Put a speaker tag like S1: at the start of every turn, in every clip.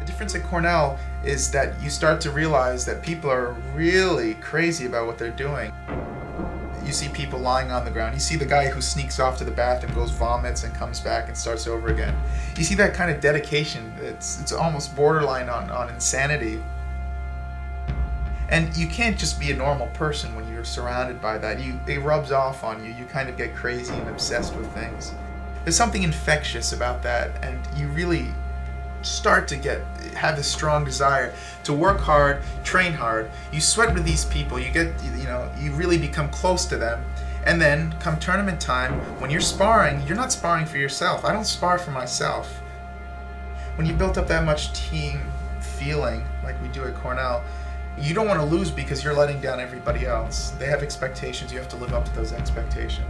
S1: difference at Cornell is that you start to realize that people are really crazy about what they're doing. You see people lying on the ground. You see the guy who sneaks off to the bathroom, goes vomits, and comes back and starts over again. You see that kind of dedication. It's almost borderline on insanity. And you can't just be a normal person when you're surrounded by that. It rubs off on you. You kind of get crazy and obsessed with things. There's something infectious about that, and you really start to have this strong desire to work hard, train hard. You sweat with these people. You really become close to them. And then come tournament time, when you're sparring, you're not sparring for yourself. I don't spar for myself. When you built up that much team feeling like we do at Cornell, you don't want to lose because you're letting down everybody else. They have expectations. You have to live up to those expectations.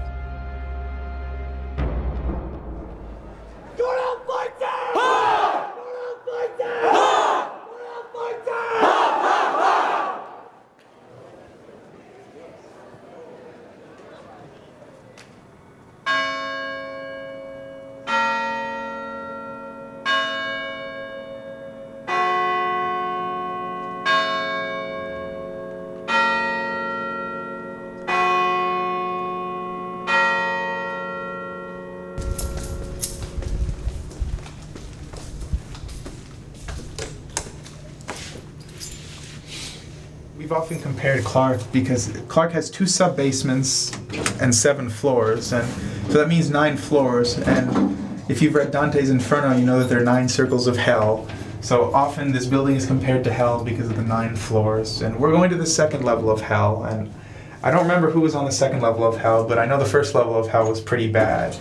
S1: We've often compared Clark because Clark has 2 sub-basements and 7 floors, and so that means 9 floors. And if you've read Dante's Inferno, you know that there are 9 circles of hell. So often this building is compared to hell because of the 9 floors. And we're going to the 2nd level of hell, and I don't remember who was on the 2nd level of hell, but I know the 1st level of hell was pretty bad.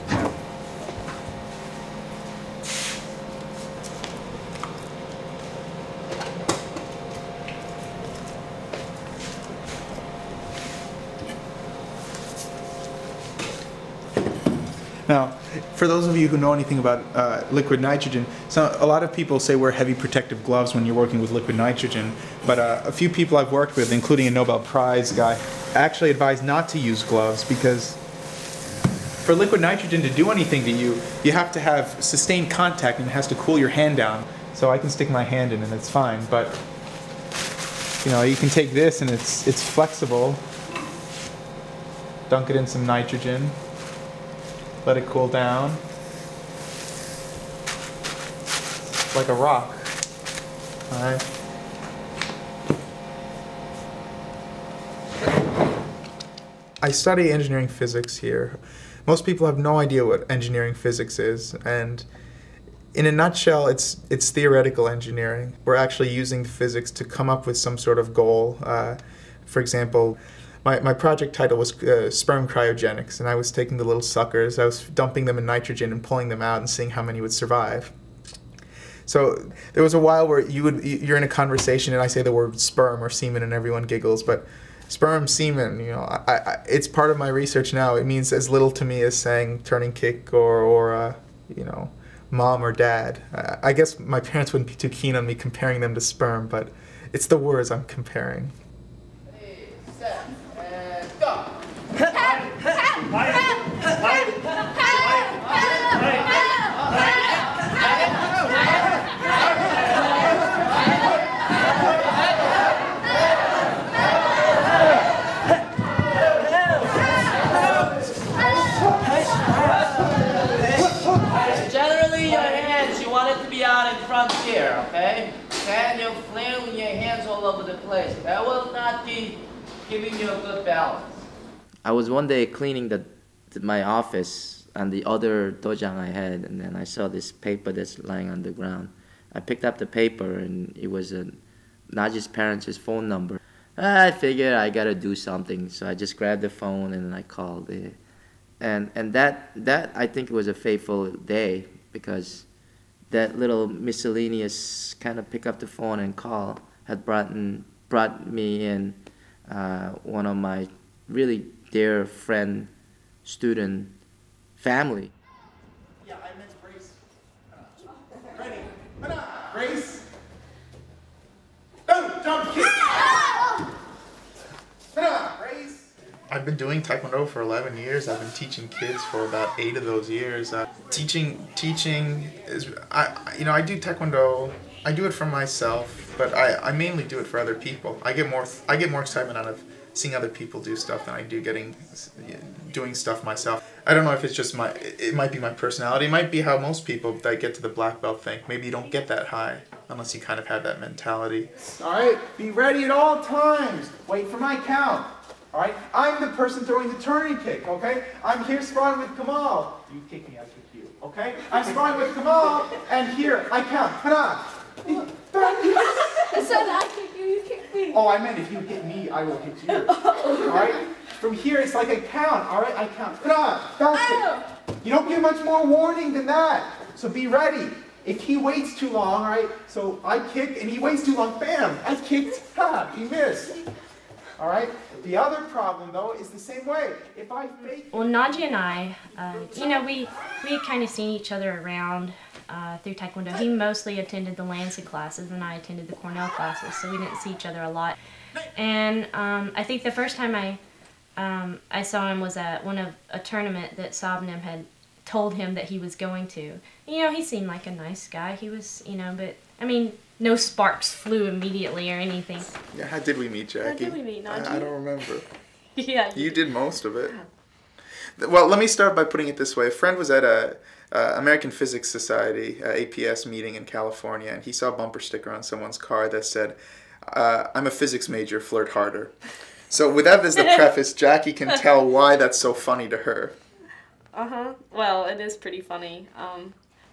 S1: Now, for those of you who know anything about liquid nitrogen, a lot of people say wear heavy protective gloves when you're working with liquid nitrogen, but a few people I've worked with, including a Nobel Prize guy, actually advise not to use gloves because for liquid nitrogen to do anything to you, you have to have sustained contact and it has to cool your hand down. So I can stick my hand in and it's fine, but you can take this and it's flexible. Dunk it in some nitrogen. Let it cool down. It's like a rock. All right. I study engineering physics here. Most people have no idea what engineering physics is, and in a nutshell, it's theoretical engineering. We're actually using physics to come up with some sort of goal. For example, my project title was sperm cryogenics, and I was taking the little suckers, I was dumping them in nitrogen and pulling them out and seeing how many would survive. So there was a while where you're in a conversation and I say the word sperm or semen and everyone giggles, but sperm, semen, it's part of my research now. It means as little to me as saying turning kick or mom or dad. I guess my parents wouldn't be too keen on me comparing them to sperm, but it's the words I'm comparing.
S2: Generally, your hands, you want it to be out in front here, okay? And you're flailing your hands all over the place. That will not be giving you a good balance. I was one day cleaning my office on the other dojang I had, and then I saw this paper that's lying on the ground. I picked up the paper, and it was Naji's parents' phone number. I figured I gotta do something, so I just grabbed the phone and I called it. And that I think was a fateful day, because that little miscellaneous kind of pick up the phone and call had brought me in one of my really dear friend, student, family.
S1: Yeah, I meant brace. Ready? Brace. Don't jump kick. Brace. I've been doing Taekwondo for 11 years. I've been teaching kids for about 8 of those years. Teaching is, I do Taekwondo I do it for myself, but I mainly do it for other people. I get more excitement out of seeing other people do stuff than I do doing stuff myself. I don't know if it's just it might be my personality. It might be how most people that get to the black belt think. Maybe you don't get that high unless you kind of have that mentality.
S3: All right, be ready at all times. Wait for my count. All right, I'm the person throwing the turning kick, okay? I'm here sparring with Kamal. You kick me, I kick you, okay? I'm sparring with Kamal, and here, I count. Ta-da!
S4: I said I kick you, you kick me.
S3: Oh, I meant if you hit me, I will hit you. All right? From here, it's like I count, all right? I count. Ta-da! Back kick. You don't get much more warning than that. So be ready. If he waits too long, all right? So I kick, and he waits too long. Bam! I kicked. Ha! He missed. All right? The other problem, though, is the same way. If I fake...
S5: Well, Naji and I, you know, we kind of seen each other around through Taekwondo. He mostly attended the Lansing classes, and I attended the Cornell classes, so we didn't see each other a lot. And I think the first time I saw him was at a tournament that Sobnim had told him that he was going to. You know, he seemed like a nice guy. He was, you know, but, I mean, no sparks flew immediately or anything.
S1: Yeah, how did we meet, Jackie?
S5: How did we meet, Naji?
S1: I don't remember.
S5: Yeah.
S1: You did most of it. Well, let me start by putting it this way. A friend was at a American Physics Society APS meeting in California, and he saw a bumper sticker on someone's car that said, "I'm a physics major, flirt harder." So with that as the preface, Jackie can tell why that's so funny to her.
S5: Well, it is pretty funny.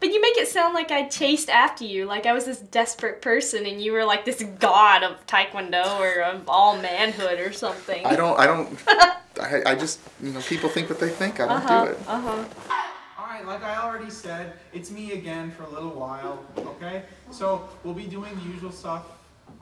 S5: But you make it sound like I chased after you, like I was this desperate person and you were like this god of Taekwondo or of all manhood or something.
S1: I just, you know, people think what they think. I don't do it.
S3: All right, like I already said, it's me again for a little while, okay? So we'll be doing the usual stuff,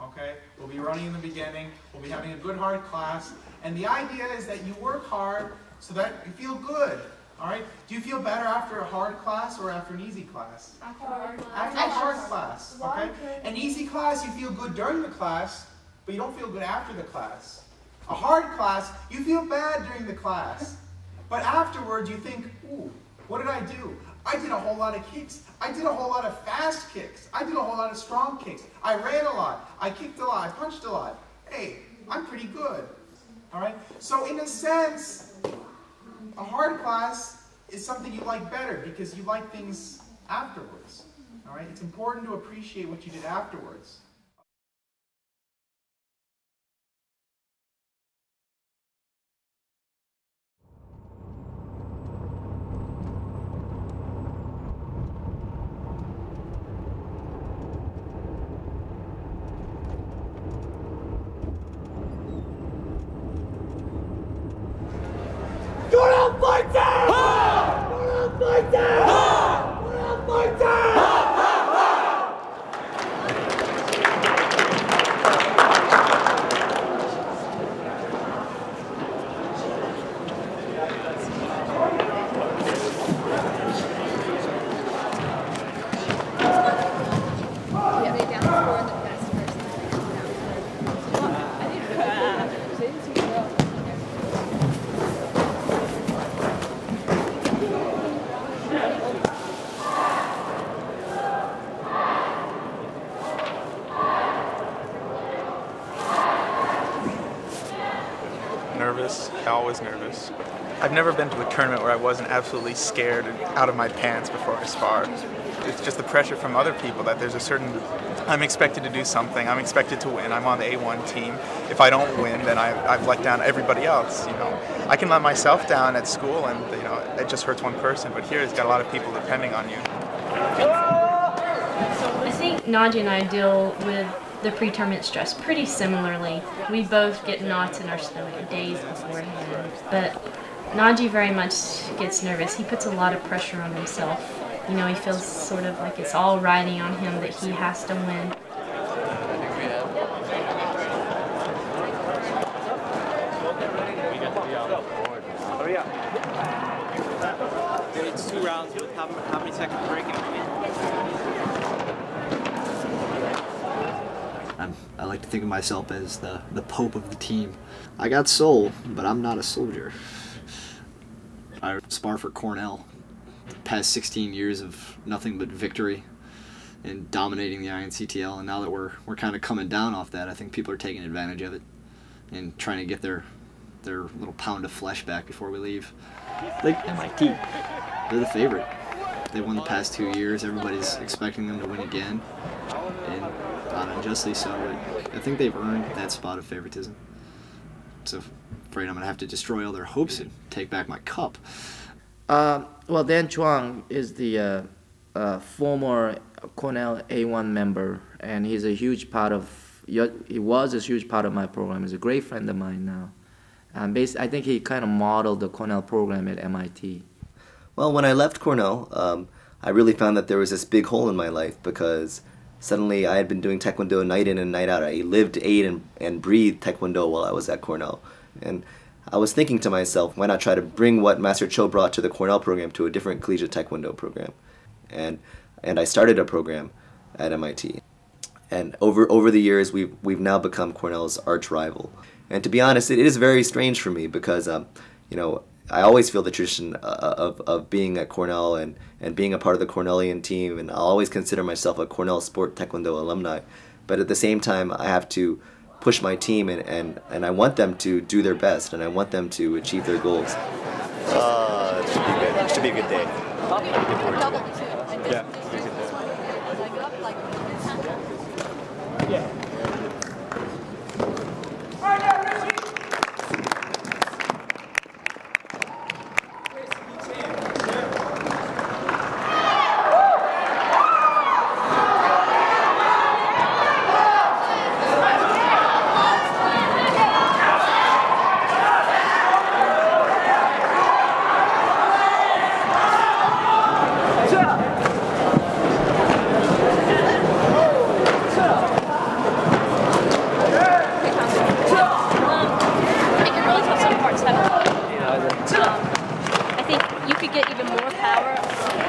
S3: okay? We'll be running in the beginning. We'll be having a good hard class. And the idea is that you work hard so that you feel good. All right? Do you feel better after a hard class or after an easy class? After a hard class, okay? An easy class, you feel good during the class, but you don't feel good after the class. A hard class, you feel bad during the class, but afterwards you think, ooh, what did I do? I did a whole lot of kicks. I did a whole lot of fast kicks. I did a whole lot of strong kicks. I ran a lot. I kicked a lot. I punched a lot. Hey, I'm pretty good. All right? So in a sense, a hard class is something you like better because you like things afterwards. All right? It's important to appreciate what you did afterwards.
S1: Nervous, always nervous. I've never been to a tournament where I wasn't absolutely scared and out of my pants before I sparred. It's just the pressure from other people that there's a certain, I'm expected to do something, I'm expected to win, I'm on the A1 team. If I don't win, then I've let down everybody else, you know. I can let myself down at school and, you know, it just hurts one person, but here it's got a lot of people depending on you.
S5: I think Naji and I deal with the pre-tournament stress pretty similarly. We both get knots in our stomach days beforehand, but Naji very much gets nervous. He puts a lot of pressure on himself. You know, he feels sort of like it's all riding on him, that he has to win.
S6: It's 2 rounds with how many seconds break in between?
S7: I like to think of myself as the pope of the team. I got soul, but I'm not a soldier. I spar for Cornell. The past 16 years of nothing but victory. and dominating the INCTL, and now that we're kind of coming down off that, I think people are taking advantage of it and trying to get their little pound of flesh back before we leave. Like MIT, they're the favorite. They won the past 2 years. Everybody's expecting them to win again, and not unjustly so. But I think they've earned that spot of favoritism. So afraid I'm gonna have to destroy all their hopes and take back my cup.
S2: Well, Dan Chuang is the former Cornell A1 member, and he's a huge part of. He was a huge part of my program. He's a great friend of mine now. I think he kind of modeled the Cornell program at MIT.
S8: Well, when I left Cornell, I really found that there was this big hole in my life because suddenly I had been doing Taekwondo night in and night out. I lived, ate, and breathed Taekwondo while I was at Cornell. And I was thinking to myself, why not try to bring what Master Cho brought to the Cornell program to a different collegiate Taekwondo program? And I started a program at MIT. And over the years, we've now become Cornell's arch rival. And to be honest, it is very strange for me because, you know, I always feel the tradition of being at Cornell and being a part of the Cornellian team, and I'll always consider myself a Cornell Sport Taekwondo alumni. But at the same time, I have to push my team, and I want them to do their best, and I want them to achieve their goals.
S9: It should be good. It should be a good day. Yeah.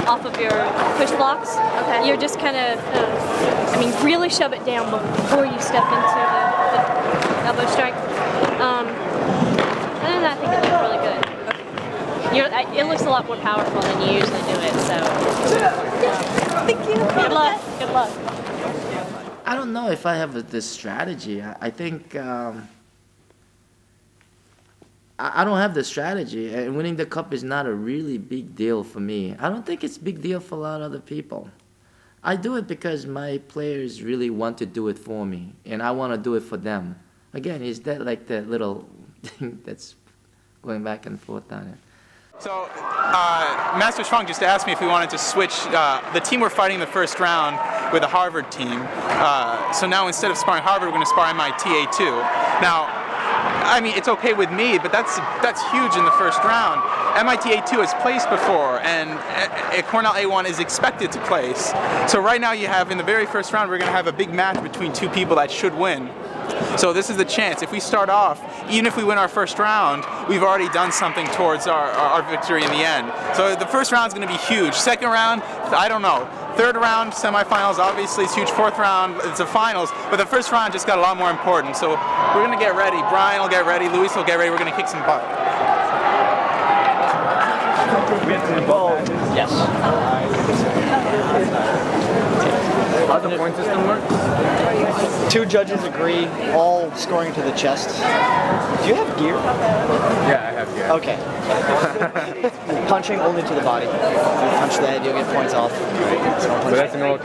S4: Off of your push blocks. Okay. You're just kind of, I mean, really shove it down before you step into the elbow strike. And then I think it looks really good. Okay. It looks a lot more powerful than you usually do it. So. Thank you. Good luck. Good luck.
S2: I don't know if I have this strategy. I think. I don't have the strategy, and winning the cup is not a really big deal for me. I don't think it's a big deal for a lot of other people. I do it because my players really want to do it for me, and I want to do it for them. Again, is that like the little thing that's going back and forth on it?
S3: So, Master Chuang just asked me if we wanted to switch the team we're fighting the first round with a Harvard team. So now instead of sparring Harvard, we're going to spar MIT A2. Now, I mean, it's okay with me, but that's huge in the first round. MIT A2 has placed before, and Cornell A1 is expected to place. So right now you have, in the very first round, we're going to have a big match between two people that should win. So this is the chance. If we start off, even if we win our first round, we've already done something towards our victory in the end. So the first round is going to be huge. Second round, I don't know. Third round, semifinals, obviously it's huge. Fourth round, it's the finals. But the first round just got a lot more important. So we're going to get ready. Brian will get ready. Luis will get ready. We're going to kick some butt.
S6: Yes. How does the point system work?
S7: 2 judges agree, all scoring to the chest. Do you have gear?
S6: Yeah, I have gear.
S7: Okay. Punching only to the body. If you punch the head, you'll get points off.
S6: But that's in all,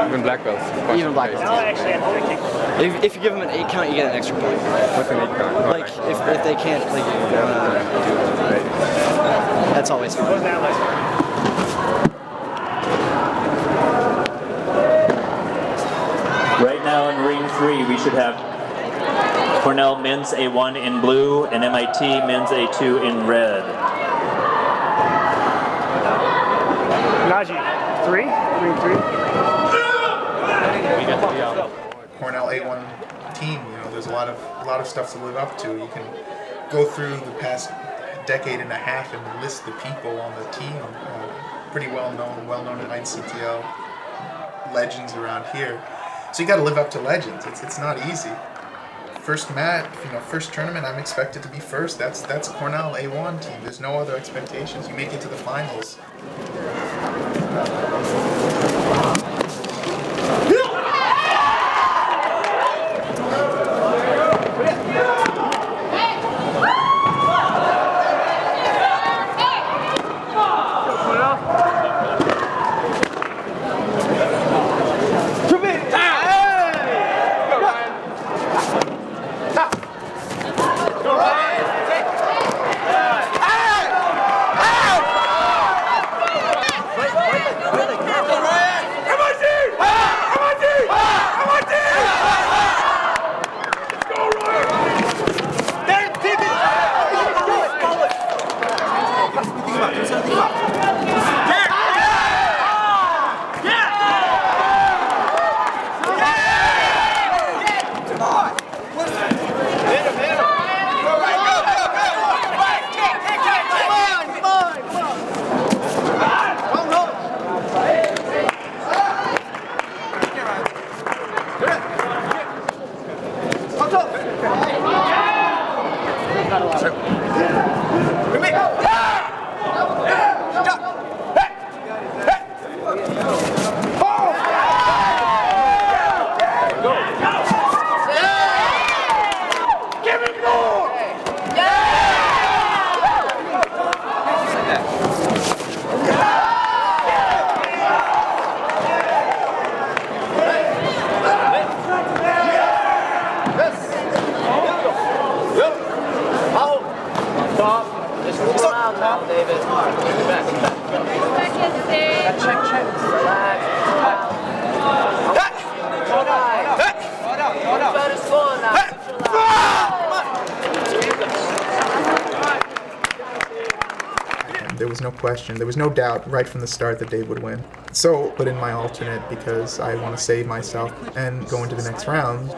S6: even black belts.
S7: Even black belts. If you give them an 8 count, you get an extra point.
S6: What's an 8 count?
S7: Like, if they can't, like, that's always fun.
S10: Right now in ring 3, we should have Cornell men's A1 in blue and MIT men's A2 in red.
S11: Najee, 3? Ring 3?
S1: Cornell A1 team, you know, there's a lot of stuff to live up to. You can go through the past decade and a half and list the people on the team, pretty well known at INCTL, legends around here. So you got to live up to legends. It's not easy. First match, you know, first tournament, I'm expected to be first. That's Cornell A1 team. There's no other expectations. You make it to the finals. There was no question, there was no doubt right from the start that Dave would win. So put in my alternate because I want to save myself and go into the next round.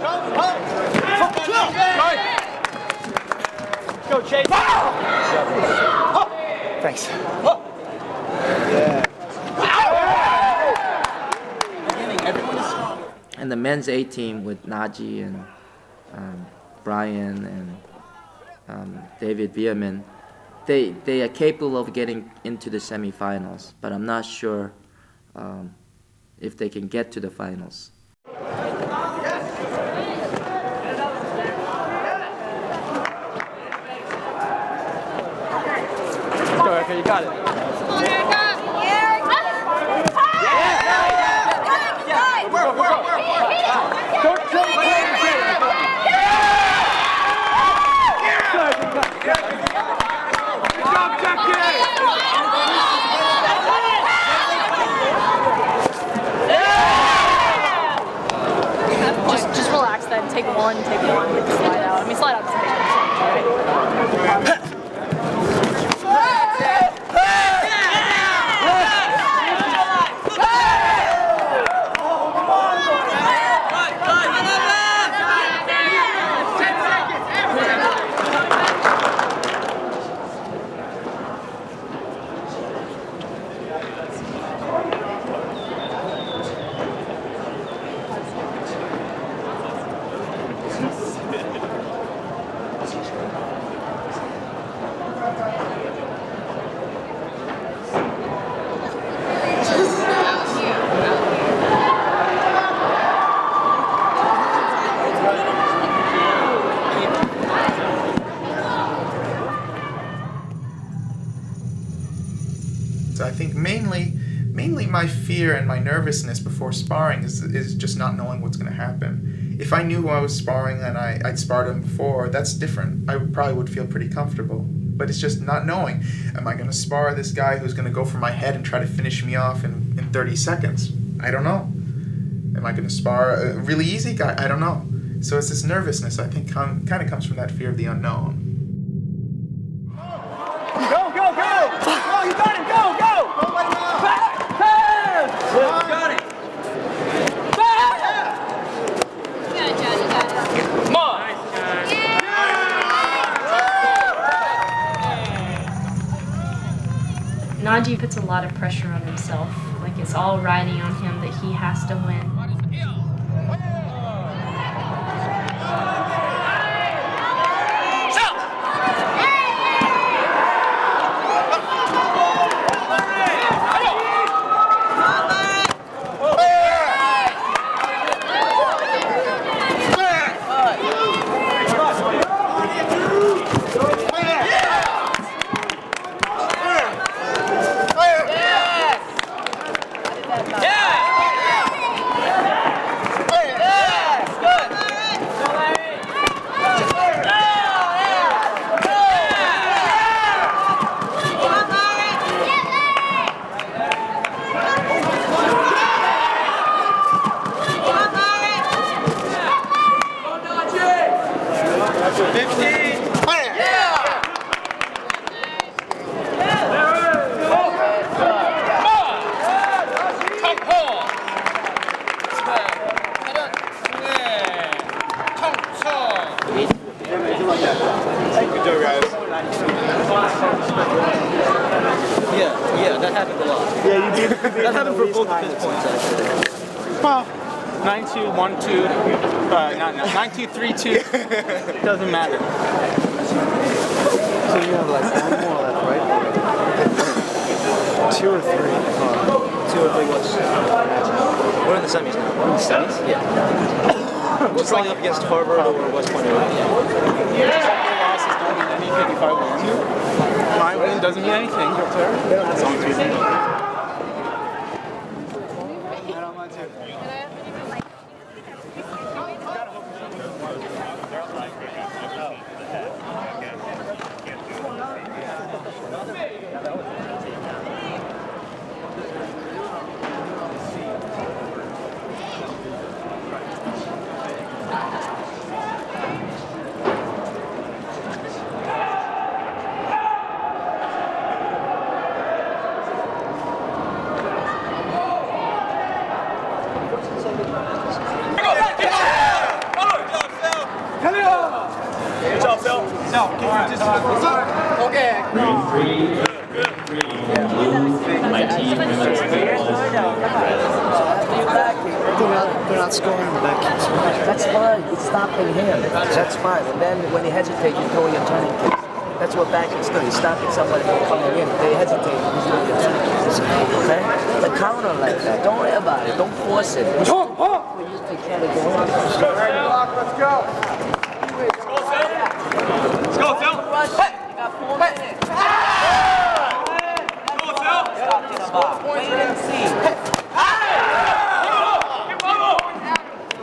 S11: Go, Chase. Thanks.
S2: And the men's A team with Najee and Brian and David Bierman, they are capable of getting into the semifinals, but I'm not sure if they can get to the finals.
S11: Go, okay, you got it.
S4: Just relax then. Take one, hit the slide out. I mean, slide out doesn't make any sense, right?
S1: I think mainly my fear and my nervousness before sparring is just not knowing what's going to happen. If I knew who I was sparring and I'd sparred him before, that's different. I probably would feel pretty comfortable. But it's just not knowing. Am I going to spar this guy who's going to go for my head and try to finish me off in 30 seconds? I don't know. Am I going to spar a really easy guy? I don't know. So it's this nervousness, I think, kind of comes from that fear of the unknown.
S11: Go, go, go! Oh, you got him! Go, go! Got it! Come on!
S5: Najee puts a lot of pressure on himself. Like it's all riding on him that he has to win.
S3: at this point? Well, 9-2, 1-2, 9-2, 3-2. Doesn't matter.
S12: So you have like one more left, right? 2 or 3. 2 or 3 what's What are the semis now? The semis? Yeah. What's going up against Harvard or West Point?
S3: Losses don't mean anything if I win. My win doesn't mean anything.
S12: They're not scoring in the back kicks.
S13: That's fine. It's stopping him. That's fine. And then when they hesitate, you throw your turning kicks. That's what back kicks do. You're stopping somebody from coming in. If they hesitate, you throw your turning kicks. Okay? The counter like that. Don't worry about it. Don't force it. We used to try to go in.
S11: Let's go. Let's go, Phil.
S2: Hey! You got 4 minutes. Go, Phil. Talking about. Wait and see.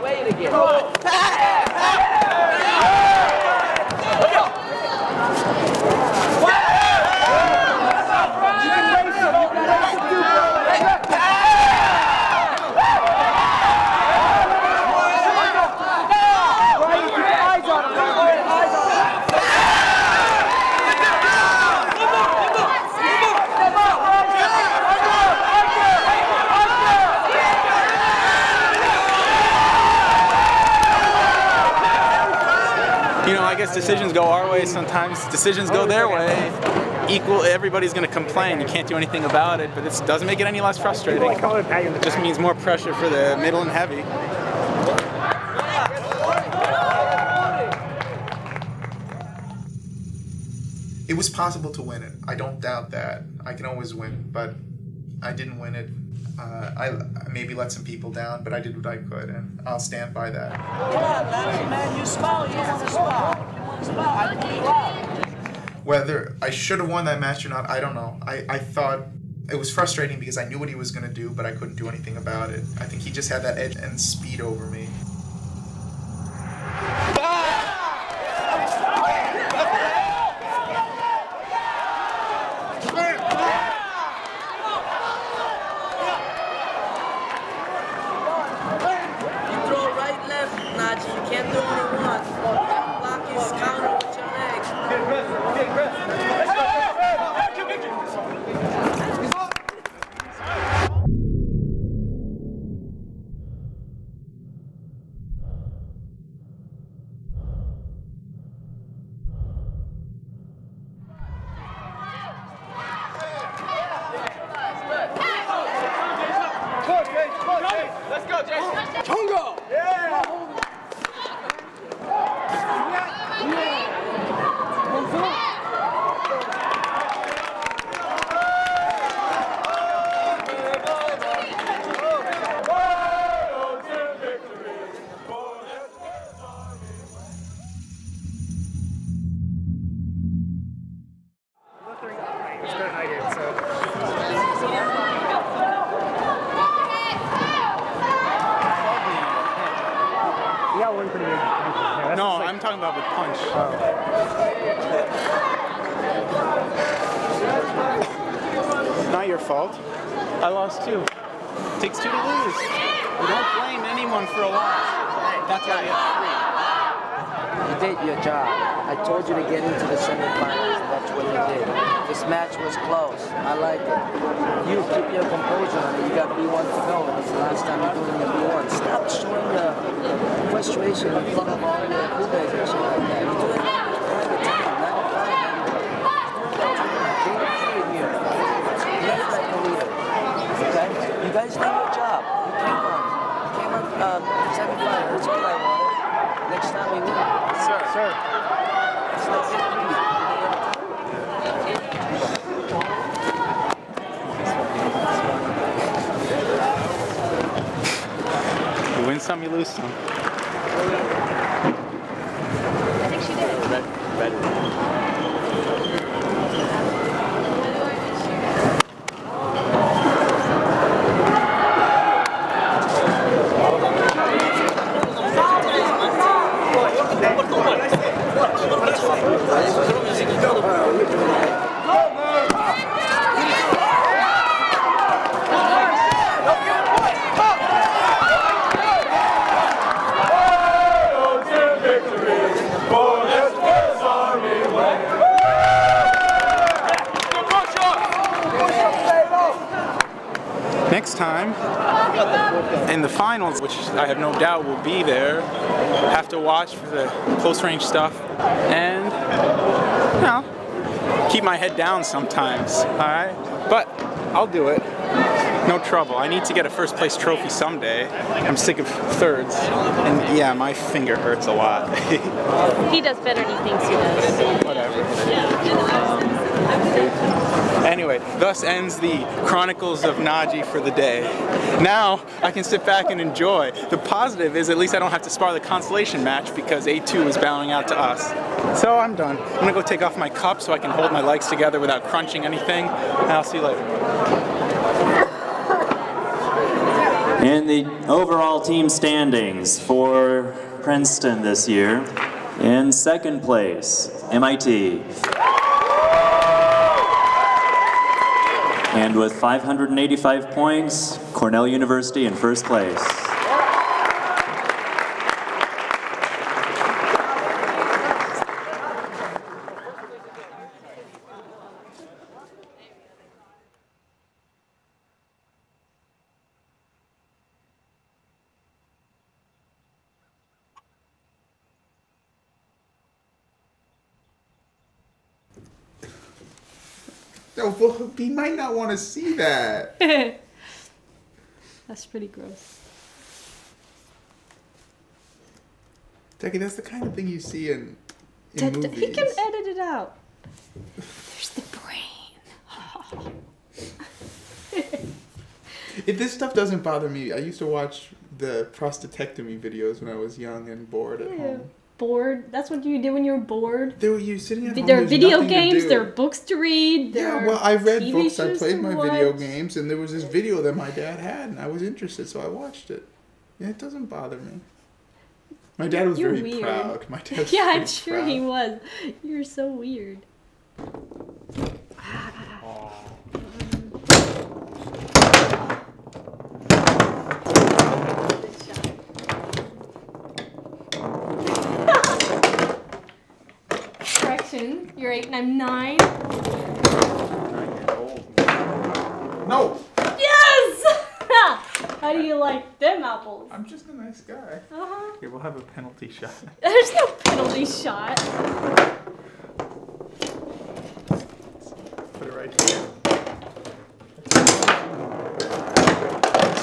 S2: Wait again.
S3: I guess decisions go our way, sometimes decisions go their way. Everybody's going to complain. You can't do anything about it, but this doesn't make it any less frustrating. It just means more pressure for the middle and heavy.
S1: It was possible to win it. I don't doubt that. I can always win, but I didn't win it. I maybe let some people down, but I did what I could, and I'll stand by that.
S2: Man, you smile, you want to smile. I pull you out.
S1: Whether I should have won that match or not, I don't know. I thought it was frustrating because I knew what he was going to do, but I couldn't do anything about it. I think he just had that edge and speed over me.
S11: Let's go, Jason. Tongo! Yeah!
S3: No, I'm talking about with punch. Not your fault. I lost too. It takes 2 to lose. We don't blame anyone for a loss. That's why we have 3.
S13: You did your job. I told you to get into the semifinals, and that's what you did. This match was close. I like it. You keep your composure on it. You got B1 to go, and it's the last time you're doing your B1. Stop showing the frustration in front of all your cougars and shit like that. You're doing it all the time. 95, 95. Play like a leader. Okay? You guys did your job. Semi-final, that's all I wanted. Next time we win.
S3: Sir.
S13: It's no victory.
S3: You win some, you lose some.
S4: I think she did.
S3: Next time, in the finals, which I have no doubt will be there, have to watch for the close range stuff and, you know, keep my head down sometimes, alright? But I'll do it. No trouble. I need to get a first place trophy someday. I'm sick of thirds. And yeah, my finger hurts a lot.
S4: He does better than he thinks he does.
S3: Whatever. Anyway, thus ends the Chronicles of Naji for the day. Now I can sit back and enjoy. The positive is at least I don't have to spar the consolation match because A2 is bowing out to us. So I'm done. I'm gonna go take off my cup so I can hold my legs together without crunching anything, and I'll see you later.
S10: In the overall team standings for Princeton this year, in second place, MIT. And with 585 points, Cornell University in first place.
S1: No, but he might not want to see that.
S4: That's pretty gross.
S1: Jackie, that's the kind of thing you see in movies.
S4: He can edit it out. There's the brain.
S1: If this stuff doesn't bother me, I used to watch the prostatectomy videos when I was young and bored at home.
S4: Bored? That's what you did when you were bored?
S1: They were you sitting at home.
S4: There are video games, there are books to read.
S1: Yeah, well, I read books, I played my video games, and there was this video that my dad had, and I was interested, so I watched it. Yeah, it doesn't bother me. My dad was very proud. My dad was
S4: yeah, I'm sure he was. You're so weird. Correction, you're 8 and I'm 9.
S1: No!
S4: Yes! How do you like them apples?
S1: I'm just a nice guy.
S4: Uh-huh.
S1: Okay, we'll have a penalty shot.
S4: There's no penalty shot.
S1: Put it right here.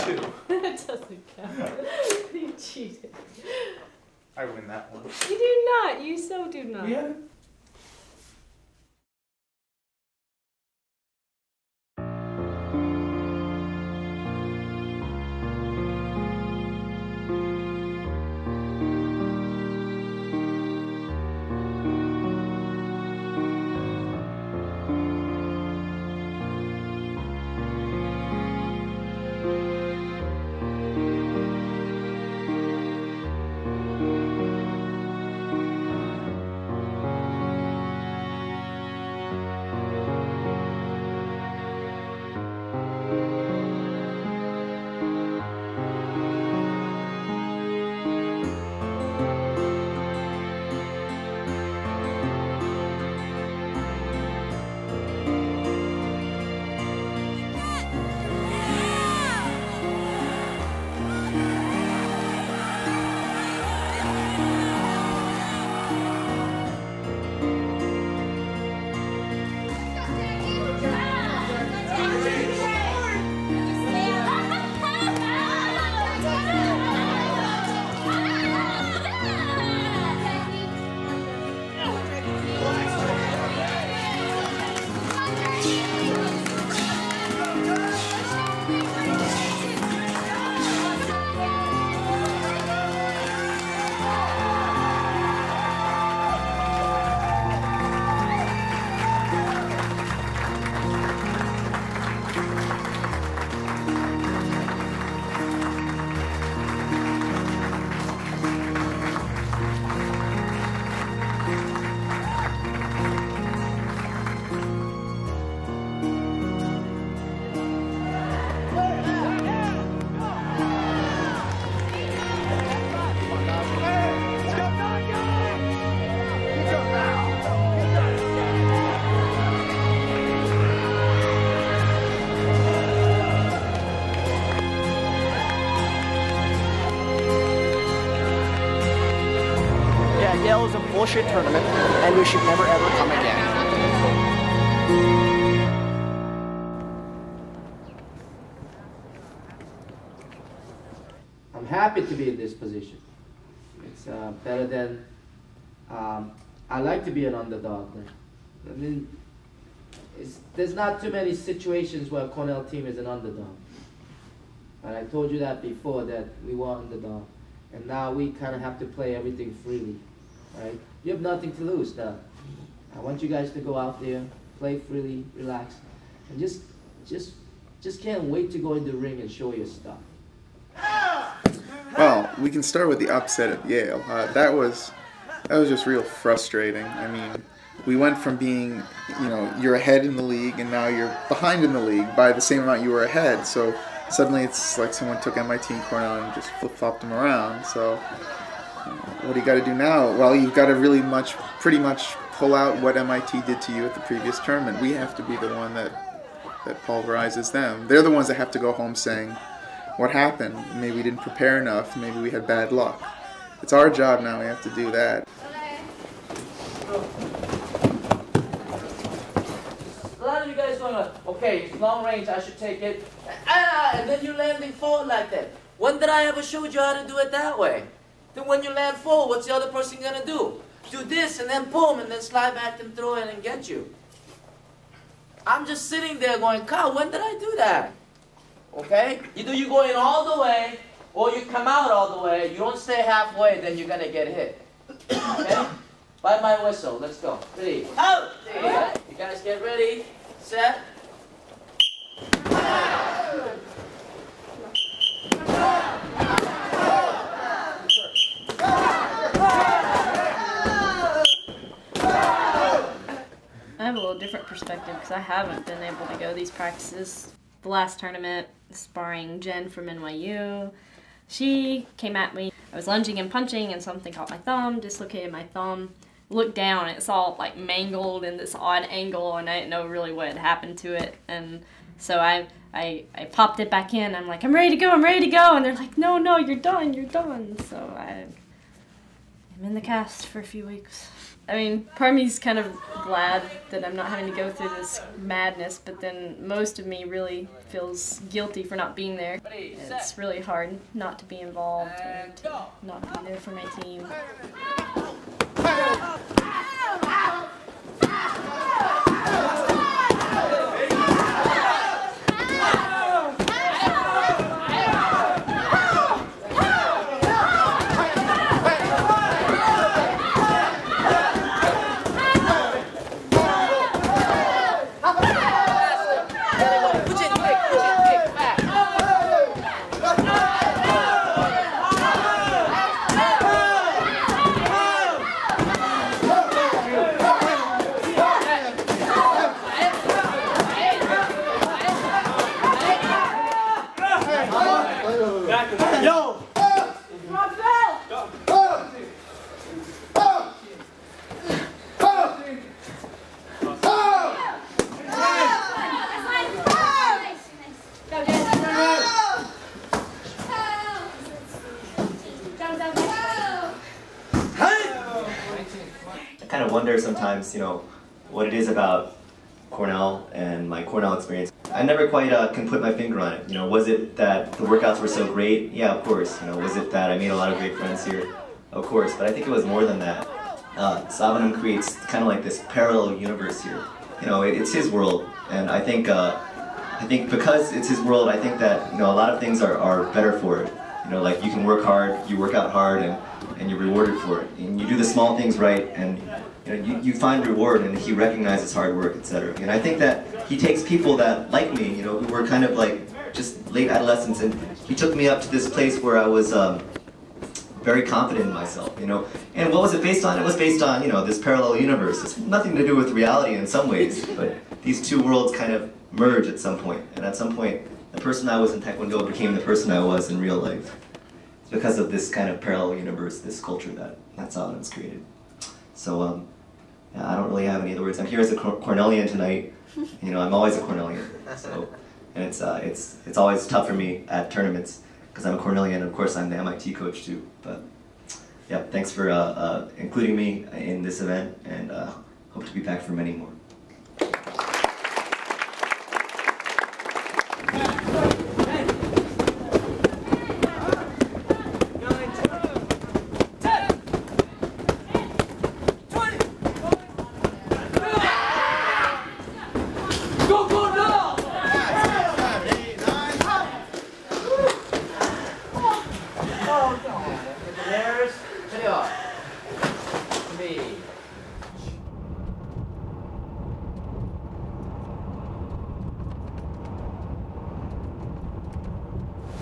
S1: 2.
S4: That doesn't count. You cheated.
S1: I win that one.
S4: You do not. You so do not.
S1: Yeah.
S14: is a bullshit tournament, and we should never ever come again.
S2: I'm happy to be in this position. It's better than, I like to be an underdog. I mean, there's not too many situations where a Cornell team is an underdog. And I told you that before, that we were underdog. And now we kind of have to play everything freely, right? You have nothing to lose now. I want you guys to go out there, play freely, relax, and just can't wait to go in the ring and show your stuff.
S1: Well, we can start with the upset at Yale. That was just real frustrating. I mean, we went from being, you know, you're ahead in the league, and now you're behind in the league by the same amount you were ahead. So suddenly it's like someone took MIT and Cornell and just flip-flopped them around. So what do you got to do now? Well, you've got to pretty much pull out what MIT did to you at the previous tournament. We have to be the one that pulverizes them. They're the ones that have to go home saying, what happened? Maybe we didn't prepare enough. Maybe we had bad luck. It's our job now. We have to do that.
S2: A lot of you guys going, okay, it's long range, I should take it. And then you're landing forward like that. When did I ever show you how to do it that way? Then when you land forward, what's the other person going to do? Do this, and then boom, and then slide back and throw it and get you. I'm just sitting there going, Kyle, when did I do that? Okay? Either you go in all the way, or you come out all the way. You don't stay halfway, then you're going to get hit. Okay? By my whistle. Let's go. Ready? Out! You guys get ready. Set.
S5: I have a little different perspective because I haven't been able to go these practices. The last tournament, sparring Jen from NYU, she came at me. I was lunging and punching and something caught my thumb, dislocated my thumb. Looked down, it's all like mangled in this odd angle, and I didn't know really what had happened to it. And so I popped it back in. I'm like, I'm ready to go, and they're like, no, you're done. So I'm in the cast for a few weeks. I mean, part of me's kind of glad that I'm not having to go through this madness, but then most of me really feels guilty for not being there. It's really hard not to be involved and to not be there for my team.
S8: I kind of wonder sometimes, you know, what it is about Cornell and my Cornell experience. I never quite can put my finger on it. You know, was it that the workouts were so great? Yeah, of course. You know, was it that I made a lot of great friends here? Of course. But I think it was more than that. Savanam creates kind of like this parallel universe here. You know, it's his world, and I think because it's his world, I think that, you know, a lot of things are better for it. You know, like you can work hard, you work out hard, and you're rewarded for it. And you do the small things right, and you know, you find reward, and he recognizes hard work, etc. And I think that he takes people that, like me, you know, who were kind of like just late adolescents, and he took me up to this place where I was very confident in myself, you know. And what was it based on? It was based on, you know, this parallel universe. It's nothing to do with reality in some ways, but these two worlds kind of merge at some point. And at some point, the person I was in Taekwondo became the person I was in real life. It's because of this kind of parallel universe, this culture that Savanam's created. So, yeah, I don't really have any other words. I'm here as a Cornellian tonight. You know, I'm always a Cornellian. So, and it's always tough for me at tournaments because I'm a Cornellian, and of course I'm the MIT coach too. But Yep, thanks for including me in this event, and hope to be back for many more.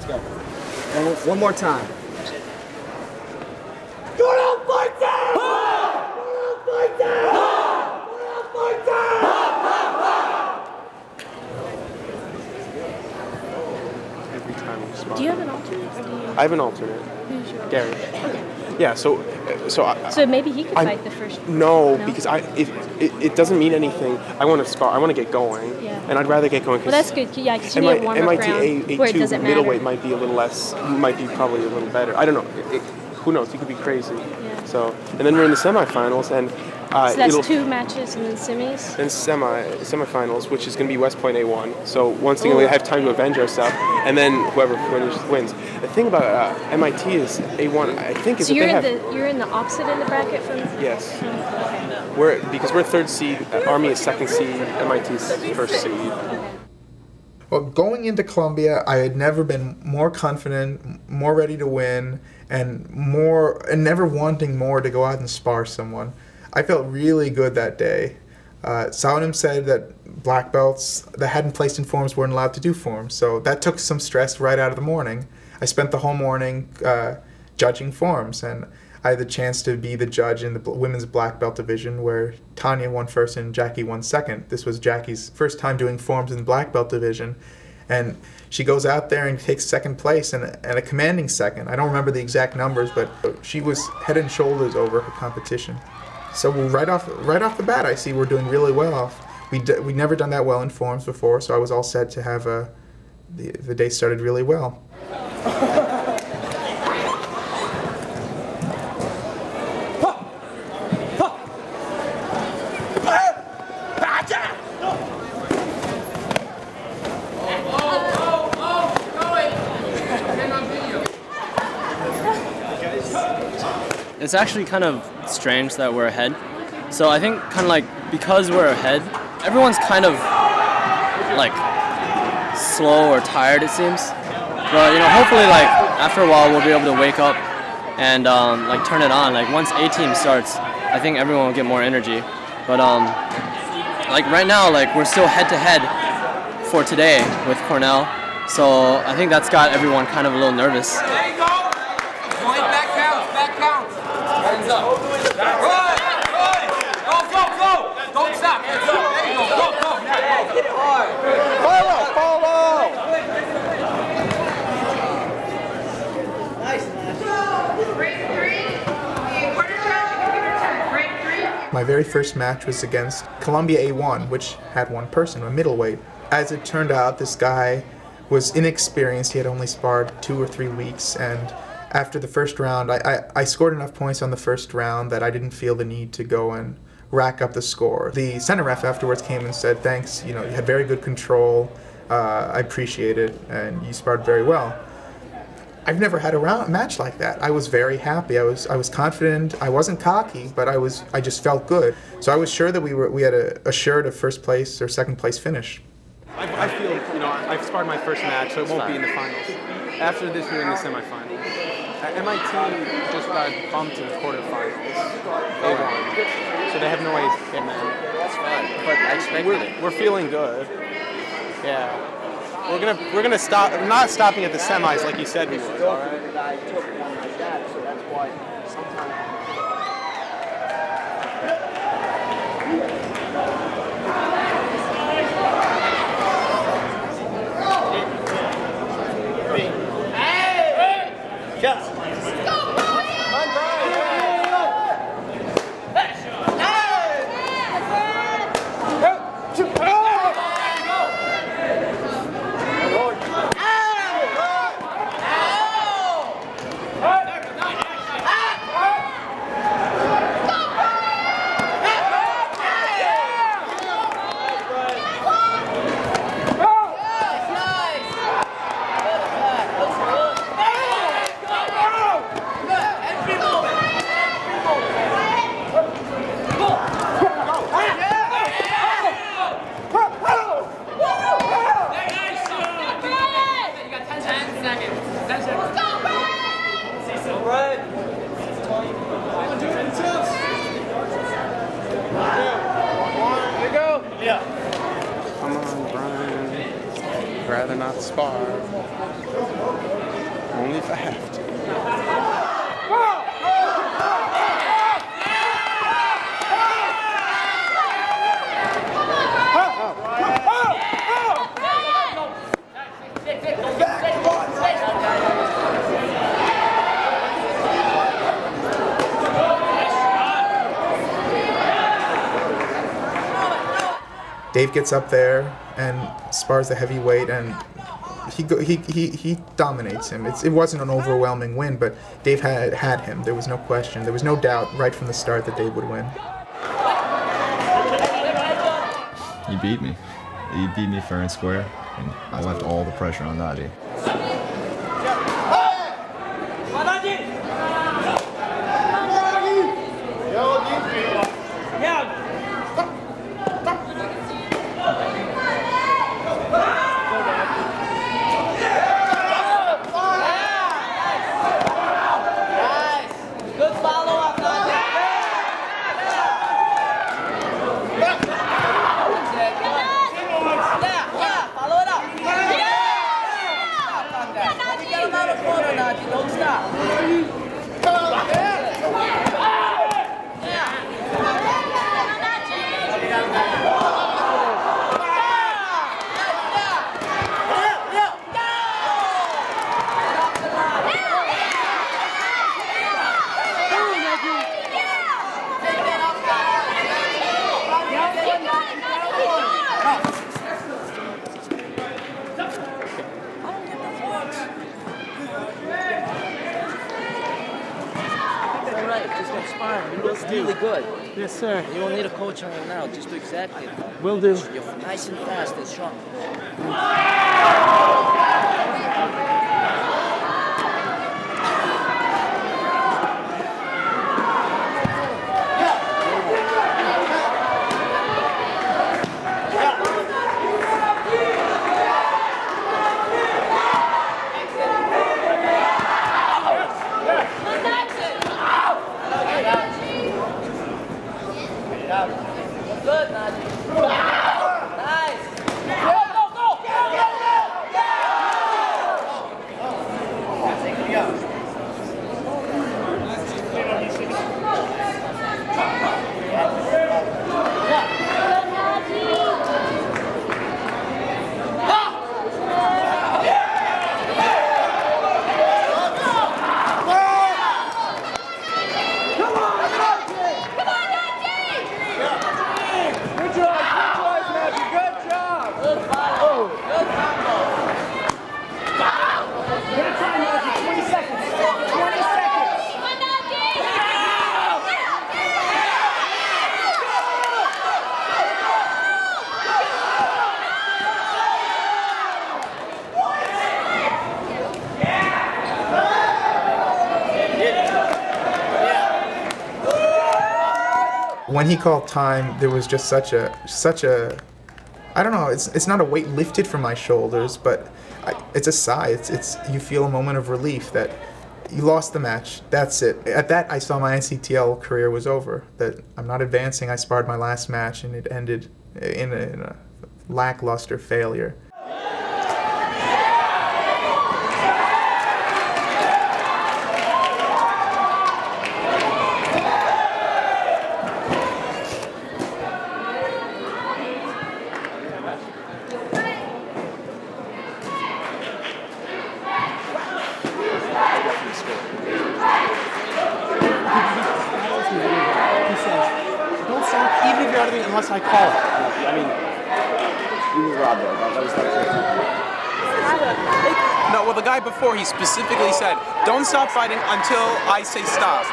S14: Let's go. One more time.
S15: Every time we spar.
S4: Do you have an alternate?
S15: I have an alternate.
S4: Who's yours?
S15: Gary.
S4: Okay.
S15: Yeah, so
S4: maybe he could fight the first.
S15: No, because it doesn't mean anything. I want to spar. I want to get going.
S4: Yeah.
S15: And I'd rather get going.
S4: Well, that's good. Yeah, because you need a warm-up round where it doesn't matter.
S15: Middleweight might be a little less. Might be probably a little better. I don't know. Who knows? He could be crazy.
S4: Yeah.
S15: So, and then we're in the semifinals, and
S4: so that's 2 matches and then semis.
S15: Then semifinals, which is going to be West Point A1. So once again, we have time to avenge ourselves, and then whoever wins. The thing about MIT is A1. I think is
S4: so
S15: that
S4: you're in the opposite end of the bracket from.
S15: Yes.
S4: Okay.
S15: Because we're 3rd seed, Army is 2nd seed, MIT is 1st seed.
S4: Okay.
S1: Well, going into Columbia, I had never been more confident, more ready to win, and never wanting more to go out and spar someone. I felt really good that day. Saunim said that black belts that hadn't placed in forms weren't allowed to do forms, so that took some stress right out of the morning. I spent the whole morning judging forms, and I had the chance to be the judge in the women's black belt division, where Tanya won first and Jackie won second. This was Jackie's first time doing forms in the black belt division, and she goes out there and takes 2nd place and a commanding second. I don't remember the exact numbers, but she was head and shoulders over her competition. So right off the bat, I see we're doing really well. We'd never done that well in forms before, so I was all set to have the day started really well.
S16: It's actually kind of strange that we're ahead. So I think kind of like because we're ahead, everyone's kind of like slow or tired, it seems. But hopefully like after a while we'll be able to wake up and like turn it on. Like once A team starts, I think everyone will get more energy. But like right now, like we're still head to head for today with Cornell. So I think that's got everyone kind of a little nervous.
S11: There you go. Point back count. Hands up. Run. Go. Don't stop. Hands up. There you go. Go. Hit it hard. Follow.
S17: Nice. Break 3. Quarter stretch, you can give it a turn. Break 3.
S1: My very first match was against Columbia A1, which had one person, a middleweight. As it turned out, this guy was inexperienced. He had only sparred 2 or 3 weeks, and after the first round, I scored enough points on the first round that I didn't feel the need to go and rack up the score. The center ref afterwards came and said, thanks, you had very good control, I appreciate it, and you sparred very well. I've never had a match like that. I was very happy. I was confident. I wasn't cocky, but I just felt good. So I was sure that we had assured a 1st place or 2nd place finish.
S15: I feel, I've sparred my first match, so it won't be in the finals. After this, we're in the semifinals. MIT just got bumped in the quarterfinals. They won. So they have no way to get them.
S12: That's fine. But I expected it.
S15: We're feeling good. Yeah. We're gonna stop. We're not stopping at the semis like you said we would. All right.
S14: I took one like that, so that's why sometimes.
S15: I'd rather not spar. Only if I have to.
S1: Dave gets up there and spars the heavyweight, and he dominates him. It wasn't an overwhelming win, but Dave had him. There was no question. There was no doubt right from the start that Dave would win.
S18: He beat me. He beat me fair and square, and I left all the pressure on Naji.
S2: Don't stop.
S13: It's really good.
S14: Yes, sir.
S13: You don't need a coach right now. Just do exactly.
S14: Will do.
S13: You're nice and fast and strong.
S2: Good, Najee. Nice. Go, go, go!
S1: When he called time, there was just such a, I don't know, it's not a weight lifted from my shoulders, but it's a sigh. It's you feel a moment of relief that you lost the match. That's it. At that, I saw my NCTL career was over. That I'm not advancing. I sparred my last match, and it ended in a lackluster failure.
S15: Unless I call it.
S14: I mean, you were robbed there. That was
S15: No, well, the guy before, he specifically said, don't stop fighting until I say stop.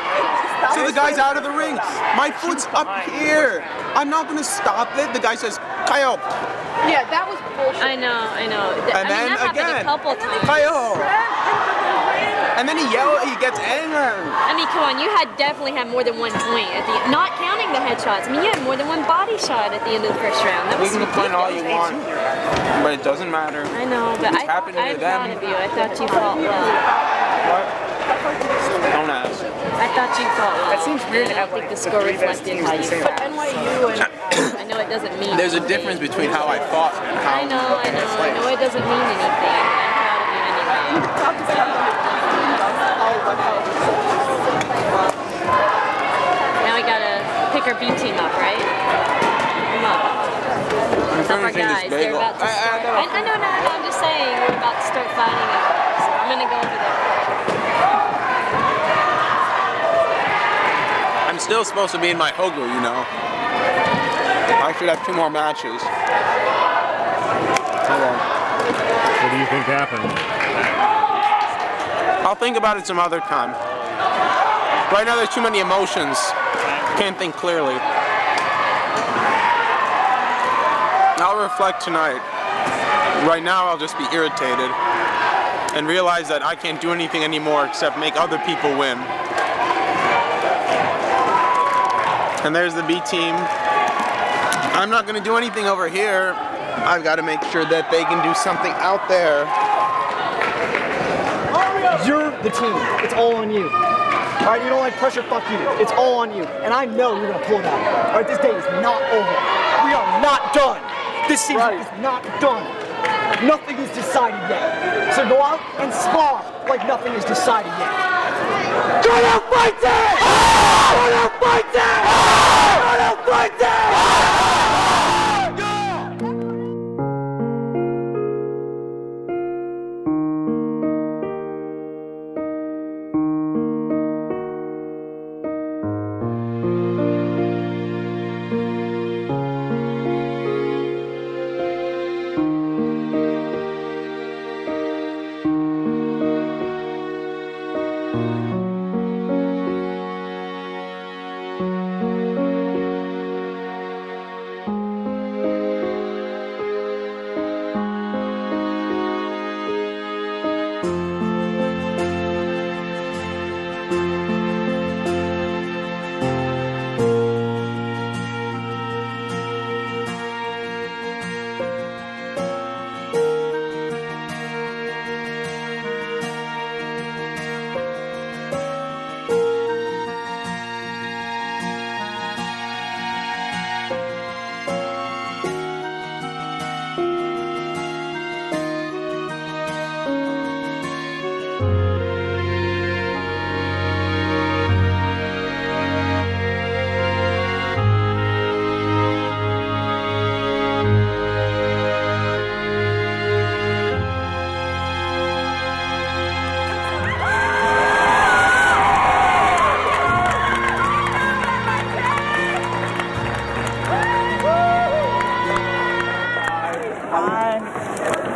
S15: So the guy's out of the ring. My foot's up here. I'm not going to stop it. The guy says, Kayo.
S17: Yeah, that was bullshit.
S4: I know.
S15: And then
S4: that
S15: again,
S4: happened a couple times.
S15: Kayo. And then he gets angry.
S4: I mean, come on, you definitely had more than one point at the end, not counting the headshots. I mean, you had more than one body shot at the end of the first round. That was
S15: you can complain all you want, but it doesn't matter.
S4: I know, but I'm proud of you. I thought you fought well.
S15: What? Don't ask.
S4: I thought you fought well.
S19: That seems weird to have
S4: I think
S19: like
S4: the score
S19: three best
S4: reflected
S19: teams
S4: how
S19: in the
S4: you
S19: same
S4: fought.
S19: NYU and
S4: I know it doesn't mean
S15: There's a
S4: anything.
S15: difference between how I fought and how
S4: I know it doesn't mean anything. I'm proud of you anyway. Now we gotta pick our B team up, right? Come up. Help our guys. They're about to start. I know, I'm just saying we're about to start fighting. So I'm gonna go over there.
S15: I'm still supposed to be in my Hogu, you know. I should have 2 more matches.
S20: What do you think happened?
S15: I'll think about it some other time. Right now there's too many emotions. Can't think clearly. I'll reflect tonight. Right now I'll just be irritated and realize that I can't do anything anymore except make other people win. And there's the B team. I'm not going to do anything over here. I've got to make sure that they can do something out there.
S12: You're the team. It's all on you. Alright, you don't like pressure, fuck you. It's all on you. And I know you're gonna pull it out. Alright, this day is not over. We are not done. This season is not done. Nothing is decided yet. So go out and spar like nothing is decided yet. Go out fighting! Go out fighting! Go out fighting!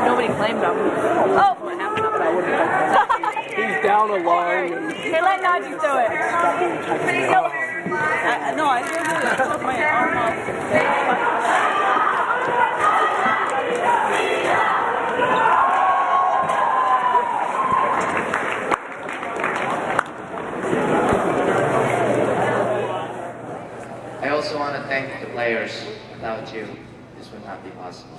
S19: Nobody claimed him. Oh! What happened? He's down a line. Hey, let Najee do it. No, I did it. I took my arm off.
S2: I also want to thank the players. Without you, this would not be possible.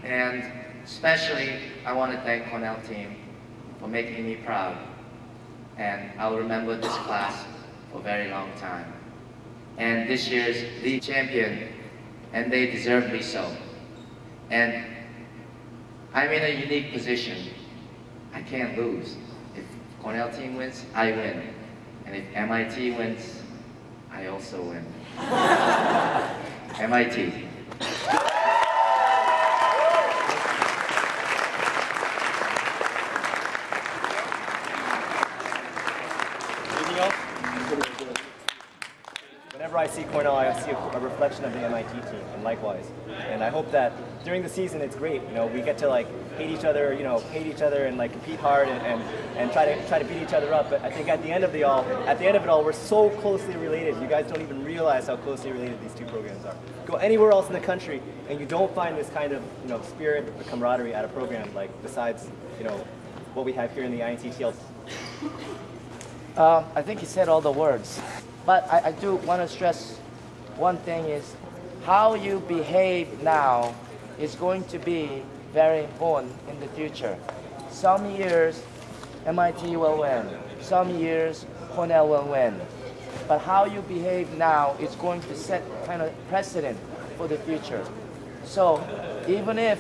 S2: And especially, I want to thank Cornell team for making me proud. And I'll remember this class for a very long time. And this year's league champion, and they deservedly so. And I'm in a unique position. I can't lose. If Cornell team wins, I win. And if MIT wins, I also win. MIT.
S12: Whenever I see Cornell, I see a reflection of the MIT team, and likewise. And I hope that during the season it's great. You know, we get to like hate each other, and like compete hard and try to beat each other up. But I think at the end of it all, we're so closely related. You guys don't even realize how closely related these two programs are. Go anywhere else in the country, and you don't find this kind of spirit, or camaraderie at a program like besides what we have here in the INTTL.
S13: I think he said all the words. But I do want to stress one thing is how you behave now is going to be very important in the future. Some years MIT will win. Some years Cornell will win. But how you behave now is going to set kind of precedent for the future. So even if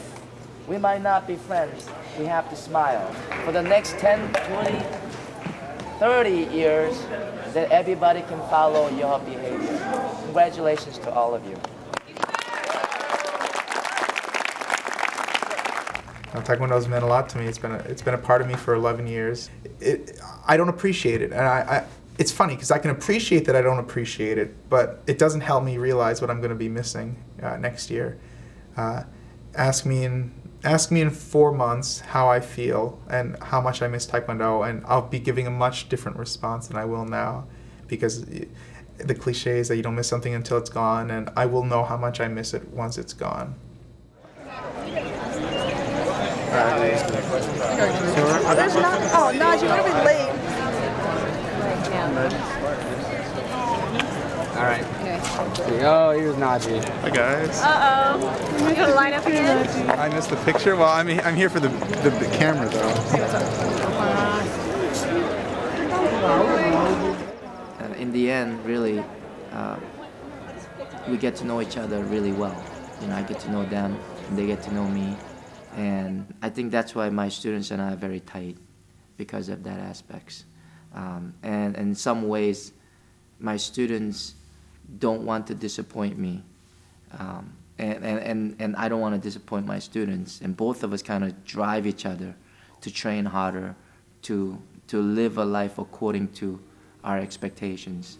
S13: we might not be friends, we have to smile. For the next 10, 20, 30 years, that everybody can follow your behavior. Congratulations to all of you.
S1: Taekwondo's meant a lot to me. It's been a part of me for 11 years. I don't appreciate it, and it's funny because I can appreciate that I don't appreciate it, but it doesn't help me realize what I'm going to be missing next year. Ask me in 4 months how I feel and how much I miss Taekwondo, and I'll be giving a much different response than I will now, because the cliche is that you don't miss something until it's gone, and I will know how much I miss it once it's gone.
S17: Oh, Naj, you're really late.
S15: All right. Oh, here's Najee. Hi guys.
S4: Uh-oh. You're going to line up again?
S15: I missed the picture. Well, I'm here for the camera though.
S13: In the end, really, we get to know each other really well. You know, I get to know them, and they get to know me. And I think that's why my students and I are very tight, because of that aspects. And in some ways, my students don't want to disappoint me. And I don't want to disappoint my students. And both of us kind of drive each other to train harder, to live a life according to our expectations.